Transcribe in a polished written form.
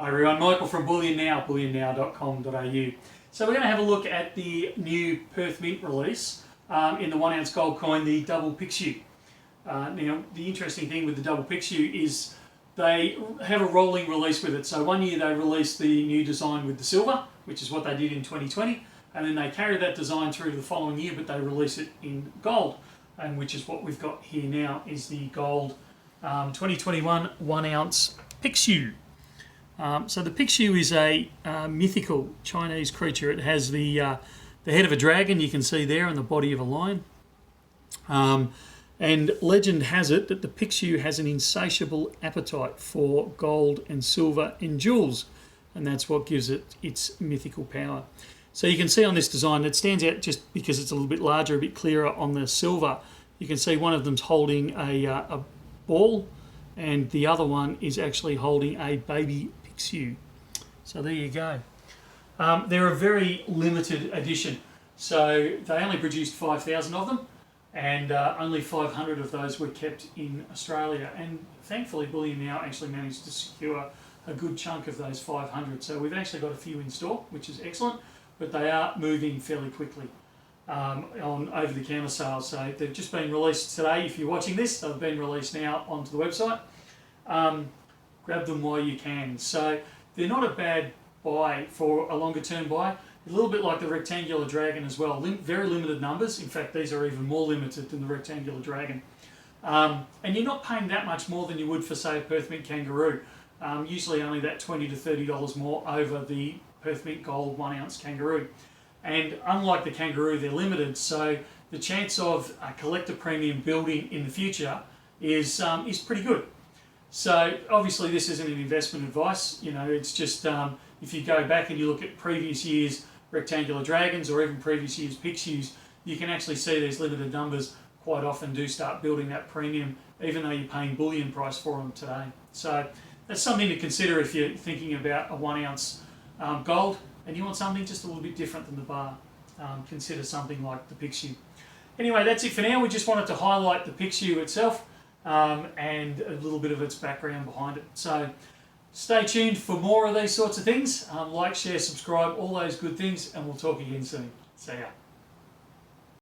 Hi everyone, Michael from Bullion Now, bullionnow.com.au. So we're going to have a look at the new Perth Mint release in the 1 ounce gold coin, the double Pixiu. Now, the interesting thing with the double Pixiu is they have a rolling release with it. So 1 year they released the new design with the silver, which is what they did in 2020, and then they carry that design through to the following year, but they release it in gold, and which is what we've got here now, is the gold 2021 1 ounce Pixiu. So the Pixiu is a mythical Chinese creature. It has the head of a dragon, you can see there, and the body of a lion. And legend has it that the Pixiu has an insatiable appetite for gold and silver and jewels, and that's what gives it its mythical power. So you can see on this design, it stands out just because it's a little bit larger, a bit clearer on the silver. You can see one of them's holding a ball, and the other one is actually holding a baby Pixiu. So there you go. They're a very limited edition. So they only produced 5,000 of them, and only 500 of those were kept in Australia. And thankfully, Bullion Now actually managed to secure a good chunk of those 500. So we've actually got a few in store, which is excellent, but they are moving fairly quickly on over-the-counter sales. So they've just been released today. If you're watching this, they've been released now onto the website. Grab them while you can. So they're not a bad buy for a longer term buy. A little bit like the rectangular dragon as well. Very limited numbers. In fact, these are even more limited than the rectangular dragon. And you're not paying that much more than you would for, say, a Perth Mint kangaroo. Usually only that $20 to $30 more over the Perth Mint gold 1 ounce kangaroo. And unlike the kangaroo, they're limited, so the chance of a collector premium building in the future is pretty good. So obviously this isn't an investment advice, you know, it's just if you go back and you look at previous years' rectangular dragons or even previous years' Pixius, you can actually see these limited numbers quite often do start building that premium, even though you're paying bullion price for them today. So that's something to consider if you're thinking about a 1 ounce gold and you want something just a little bit different than the bar. Consider something like the Pixiu. Anyway, that's it for now. We just wanted to highlight the Pixiu itself and a little bit of its background behind it. So stay tuned for more of these sorts of things. Like, share, subscribe, all those good things, and we'll talk again soon. See ya.